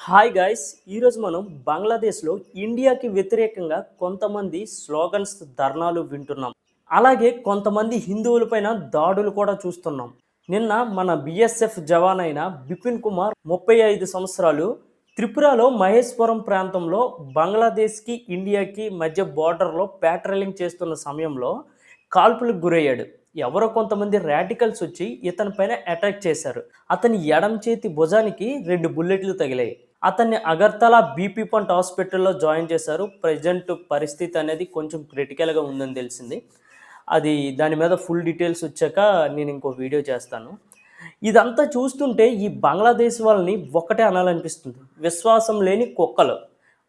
Hi guys, ఈరోజు మనం బంగ్లాదేశ్లో ఇండియాకి వ్యతిరేకంగా కొంతమంది స్లోగన్స్ ధర్నాలు వింటున్నాం. అలాగే కొంతమంది హిందువులపైన దాడులు కూడా చూస్తున్నాం. నిన్న మన బిఎస్ఎఫ్ జవాన్ అయిన బిపిన్ కుమార్ 35 సంవత్సరాలు త్రిపురలో మహేశ్వరం ప్రాంతంలో బంగ్లాదేశ్కి ఇండియాకి మధ్య బార్డర్లో ప్యాట్రోలింగ్ చేస్తున్న సమయంలో కాల్పులకు గురయ్యాడు. ఎవరో కొంతమంది రాడికల్స్ వచ్చి ఇతని పైన అటాక్ చేశారు. అతని ఎడం చేతి భుజానికి 2 బుల్లెట్లు తగిలాయి. అతన్ని అగర్తలా బీపీ పాయింట్ హాస్పిటల్లో జాయిన్ చేశారు. ప్రజెంట్ పరిస్థితి అనేది కొంచెం క్రిటికల్గా ఉందని తెలిసింది. అది దాని మీద ఫుల్ డీటెయిల్స్ వచ్చాక నేను ఇంకో వీడియో చేస్తాను. ఇదంతా చూస్తుంటే ఈ బంగ్లాదేశ్ వాళ్ళని ఒక్కటే అనాలనిపిస్తుంది, విశ్వాసం లేని కుక్కలు.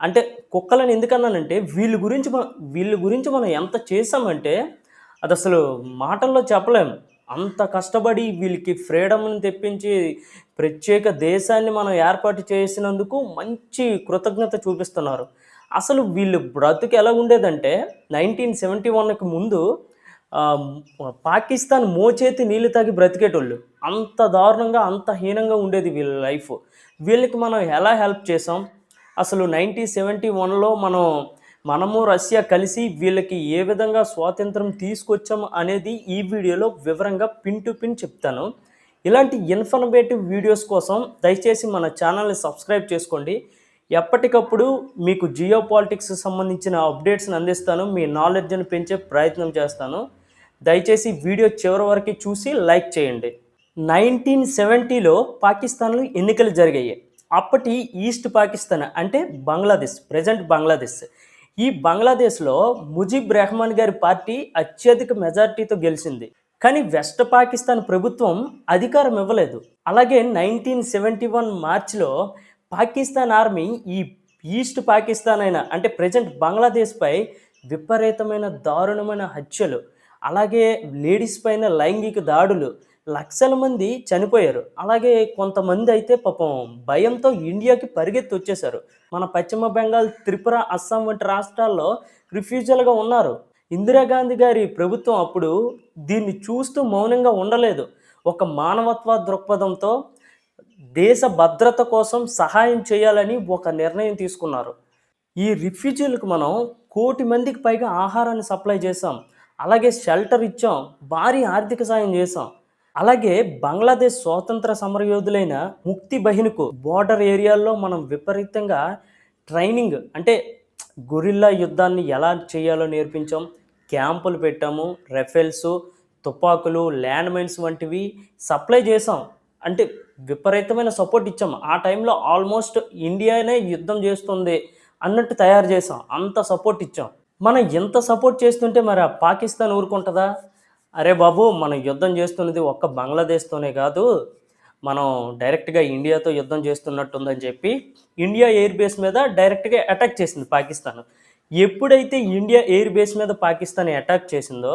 అంటే కుక్కలని ఎందుకన్నానంటే వీళ్ళ గురించి మనం ఎంత చేసామంటే అది అసలు మాటల్లో చెప్పలేము. అంత కష్టపడి వీళ్ళకి ఫ్రీడమ్ని తెప్పించి ప్రత్యేక దేశాన్ని మనం ఏర్పాటు చేసినందుకు మంచి కృతజ్ఞత చూపిస్తున్నారు. అసలు వీళ్ళు బ్రతుకు ఎలా ఉండేదంటే 1971కి ముందు ఆ, పాకిస్తాన్ మోచేతి నీళ్ళు తాగి బ్రతికేటోళ్ళు. అంత దారుణంగా అంత హీనంగా ఉండేది వీళ్ళ లైఫ్. వీళ్ళకి మనం ఎలా హెల్ప్ చేసాం? అసలు 1971లో మనము రష్యా కలిసి వీళ్ళకి ఏ విధంగా స్వాతంత్రం తీసుకొచ్చాము అనేది ఈ వీడియోలో వివరంగా పిన్ టు పిన్ చెప్తాను. ఇలాంటి ఇన్ఫర్మేటివ్ వీడియోస్ కోసం దయచేసి మన ఛానల్ని సబ్స్క్రైబ్ చేసుకోండి. ఎప్పటికప్పుడు మీకు జియో పాలిటిక్స్ సంబంధించిన అప్డేట్స్ని అందిస్తాను. మీ నాలెడ్జ్ని పెంచే ప్రయత్నం చేస్తాను. దయచేసి వీడియో చివరి వరకు చూసి లైక్ చేయండి. 1970లో పాకిస్తాన్లో ఎన్నికలు జరిగాయి. అప్పటి ఈస్ట్ పాకిస్తాన్ అంటే బంగ్లాదేశ్, ప్రజెంట్ బంగ్లాదేశ్. ఈ బంగ్లాదేశ్లో ముజీబ్ రెహమాన్ గారి పార్టీ అత్యధిక మెజార్టీతో గెలిచింది. కానీ వెస్ట్ పాకిస్తాన్ ప్రభుత్వం అధికారం ఇవ్వలేదు. అలాగే 1971 మార్చిలో పాకిస్తాన్ ఆర్మీ ఈ ఈస్ట్ పాకిస్తాన్ అయిన అంటే ప్రజెంట్ బంగ్లాదేశ్పై విపరీతమైన దారుణమైన హత్యలు, అలాగే లేడీస్ పైన లైంగిక దాడులు, లక్షల మంది చనిపోయారు. అలాగే కొంతమంది అయితే పాపం భయంతో ఇండియాకి పరిగెత్తి వచ్చేశారు. మన పశ్చిమ బెంగాల్, త్రిపుర, అస్సాం వంటి రాష్ట్రాల్లో రిఫ్యూజల్గా ఉన్నారు. ఇందిరాగాంధీ గారి ప్రభుత్వం అప్పుడు దీన్ని చూస్తూ మౌనంగా ఉండలేదు. ఒక మానవత్వ దృక్పథంతో దేశ భద్రత కోసం సహాయం చేయాలని ఒక నిర్ణయం తీసుకున్నారు. ఈ రిఫ్యూజీలకు మనం 1,00,00,000 మందికి పైగా ఆహారాన్ని సప్లై చేసాం. అలాగే షెల్టర్ ఇచ్చాం, భారీ ఆర్థిక సాయం చేసాం. అలాగే బంగ్లాదేశ్ స్వాతంత్ర సమరయోధులైన ముక్తి బహినుకు బోర్డర్ ఏరియాల్లో మనం విపరీతంగా ట్రైనింగ్ అంటే గొరిల్లా యుద్ధాన్ని ఎలా చేయాలో నేర్పించాం. క్యాంపులు పెట్టాము, రెఫెల్స్, తుపాకులు, ల్యాండ్ మైన్స్ వంటివి సప్లై చేసాం. అంటే విపరీతమైన సపోర్ట్ ఇచ్చాం. ఆ టైంలో ఆల్మోస్ట్ ఇండియానే యుద్ధం చేస్తుంది అన్నట్టు తయారు చేసాం. అంత సపోర్ట్ ఇచ్చాం. మనం ఎంత సపోర్ట్ చేస్తుంటే మరి ఆ పాకిస్తాన్ ఊరుకుంటుందా? అరే బాబు, మనం యుద్ధం చేస్తున్నది ఒక్క బంగ్లాదేశ్తోనే కాదు, మనం డైరెక్ట్గా ఇండియాతో యుద్ధం చేస్తున్నట్టుందని చెప్పి ఇండియా ఎయిర్ బేస్ మీద డైరెక్ట్గా అటాక్ చేసింది పాకిస్తాన్. ఎప్పుడైతే ఇండియా ఎయిర్ బేస్ మీద పాకిస్తాన్ అటాక్ చేసిందో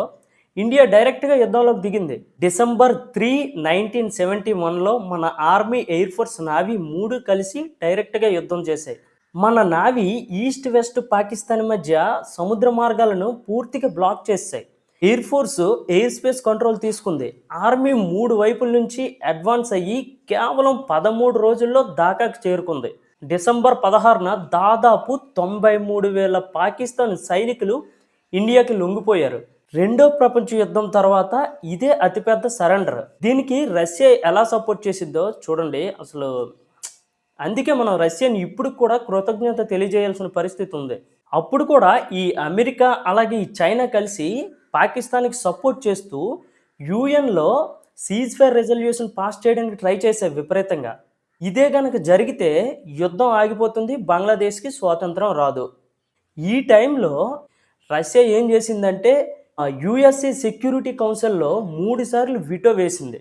ఇండియా డైరెక్ట్గా యుద్ధంలోకి దిగింది. డిసెంబర్ 3, 1971లో మన ఆర్మీ, ఎయిర్ ఫోర్స్, నావీ 3 కలిసి డైరెక్ట్గా యుద్ధం చేశాయి. మన నావీ ఈస్ట్ వెస్ట్ పాకిస్తాన్ మధ్య సముద్ర మార్గాలను పూర్తిగా బ్లాక్ చేశాయి. Air force air space control తీసుకుంది. ఆర్మీ 3 వైపుల నుంచి అడ్వాన్స్ అయ్యి కేవలం 13 రోజుల్లో దాకాకు చేరుకుంది. డిసెంబర్ 16న దాదాపు 93,000 పాకిస్తాన్ సైనికులు ఇండియాకి లొంగిపోయారు. రెండో ప్రపంచ యుద్ధం తర్వాత ఇదే అతిపెద్ద సరెండర్. దీనికి రష్యా ఎలా సపోర్ట్ చేసిద్దో చూడండి. అసలు అందుకే మనం రష్యాని ఇప్పుడు కూడా కృతజ్ఞత తెలియజేయాల్సిన పరిస్థితి ఉంది. అప్పుడు కూడా ఈ అమెరికా అలాగే ఈ చైనా కలిసి పాకిస్తాన్కి సపోర్ట్ చేస్తూ యుఎన్లో సీజ్ ఫైర్ రెజల్యూషన్ పాస్ చేయడానికి ట్రై చేశారు విపరీతంగా. ఇదే కనుక జరిగితే యుద్ధం ఆగిపోతుంది, బంగ్లాదేశ్కి స్వాతంత్రం రాదు. ఈ టైంలో రష్యా ఏం చేసిందంటే యుఎస్ఏ సెక్యూరిటీ కౌన్సిల్లో 3 సార్లు విటో వేసింది.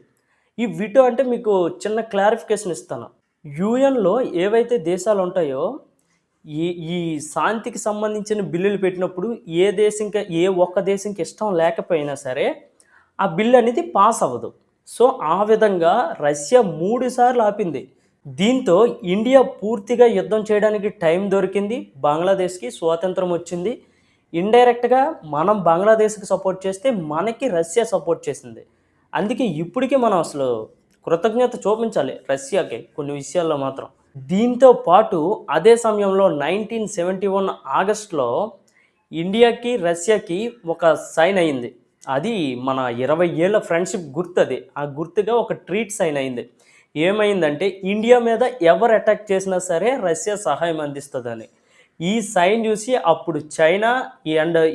ఈ విటో అంటే మీకు చిన్న క్లారిఫికేషన్ ఇస్తాను. యుఎన్లో ఏవైతే దేశాలు ఉంటాయో ఈ ఈ శాంతికి సంబంధించిన బిల్లులు పెట్టినప్పుడు ఏ ఒక్క దేశంకి ఇష్టం లేకపోయినా సరే ఆ బిల్లు అనేది పాస్ అవ్వదు. సో ఆ విధంగా రష్యా 3 సార్లు ఆపింది. దీంతో ఇండియా పూర్తిగా యుద్ధం చేయడానికి టైం దొరికింది, బంగ్లాదేశ్కి స్వాతంత్రం వచ్చింది. ఇండైరెక్ట్గా మనం బంగ్లాదేశ్కి సపోర్ట్ చేస్తే మనకి రష్యా సపోర్ట్ చేసింది. అందుకే ఇప్పటికీ మనం అసలు కృతజ్ఞత చూపించాలి రష్యాకి కొన్ని విషయాల్లో మాత్రం. దీంతో పాటు అదే సమయంలో 1971 ఆగస్టులో ఇండియాకి, రష్యాకి ఒక సైన్ అయింది. అది మన 20 ఏళ్ల ఫ్రెండ్‌షిప్ గుర్తది. ఆ గుర్తుగా ఒక ట్రీట్ సైన్ అయింది. ఏమైందంటే ఇండియా మీద ఎవరు అటాక్ చేసినా సరే రష్యా సహాయం అందిస్తదని. ఈ సైన్ చూసి అప్పుడు చైనా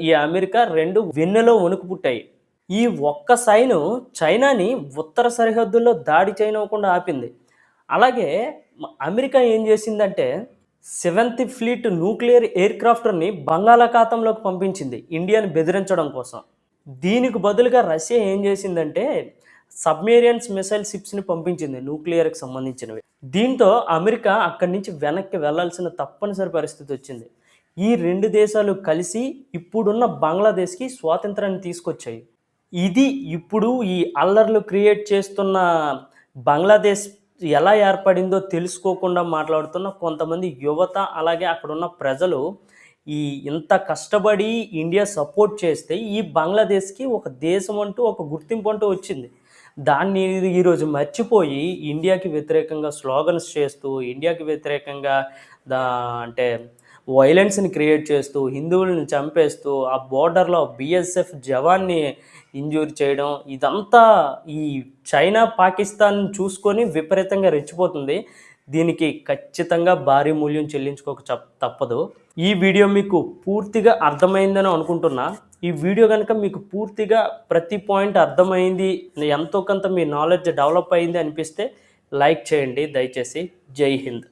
ఈ అమెరికా 2 వెన్నెలో వణుకు పుట్టాయి. ఈ ఒక్క సైను చైనాని ఉత్తర సరిహద్దుల్లో దాడి చేయనివ్వకుండా ఆపింది. అలాగే అమెరికా ఏం చేసిందంటే, సెవెంత్ ఫ్లీట్ న్యూక్లియర్ ఎయిర్‌క్రాఫ్ట్‌ని బంగాళాఖాతంలోకి పంపించింది ఇండియాని బెదిరించడం కోసం. దీనికి బదులుగా రష్యా ఏం చేసిందంటే, సబ్‌మెరైన్స్ మిసైల్ షిప్స్‌ని పంపించింది న్యూక్లియర్‌కి సంబంధించినవి. దీంతో అమెరికా అక్కడి నుంచి వెనక్కి వెళ్ళాల్సిన తప్పనిసరి పరిస్థితి వచ్చింది. ఈ 2 దేశాలు కలిసి ఇప్పుడున్న బంగ్లాదేశ్‌కి స్వాతంత్రాన్ని తీసుకొచ్చాయి. ఇది ఇప్పుడు ఈ అల్లర్లు క్రియేట్ చేస్తున్న బంగ్లాదేశ్ ఎలా ఏర్పడిందో తెలుసుకోకుండా మాట్లాడుతున్న కొంతమంది యువత, అలాగే అక్కడున్న ప్రజలు ఈ ఇంత కష్టపడి ఇండియా సపోర్ట్ చేస్తే ఈ బంగ్లాదేశ్‌కి ఒక దేశం అంటూ, ఒక గుర్తింపు అంటూ వచ్చింది. దాన్ని ఈరోజు మర్చిపోయి ఇండియాకి వ్యతిరేకంగా స్లోగన్స్ చేస్తూ, ఇండియాకి వ్యతిరేకంగా దా అంటే వయలెన్స్‌ని క్రియేట్ చేస్తూ, హిందువులను చంపేస్తూ, ఆ బోర్డర్‌లో బీఎస్ఎఫ్ జవాన్‌ని ఇంజ్యూర్ చేయడం, ఇదంతా ఈ చైనా, పాకిస్తాన్ చూసుకొని విపరీతంగా రెచ్చిపోతుంది. దీనికి ఖచ్చితంగా భారీ మూల్యం చెల్లించుకోక తప్పదు. ఈ వీడియో మీకు పూర్తిగా అర్థమైందని అనుకుంటున్నా. ఈ వీడియో గనుక మీకు పూర్తిగా ప్రతి పాయింట్ అర్థమైంది, ఎంతో కొంత మీ నాలెడ్జ్ డెవలప్ అయింది అనిపిస్తే లైక్ చేయండి దయచేసి. జై హింద్.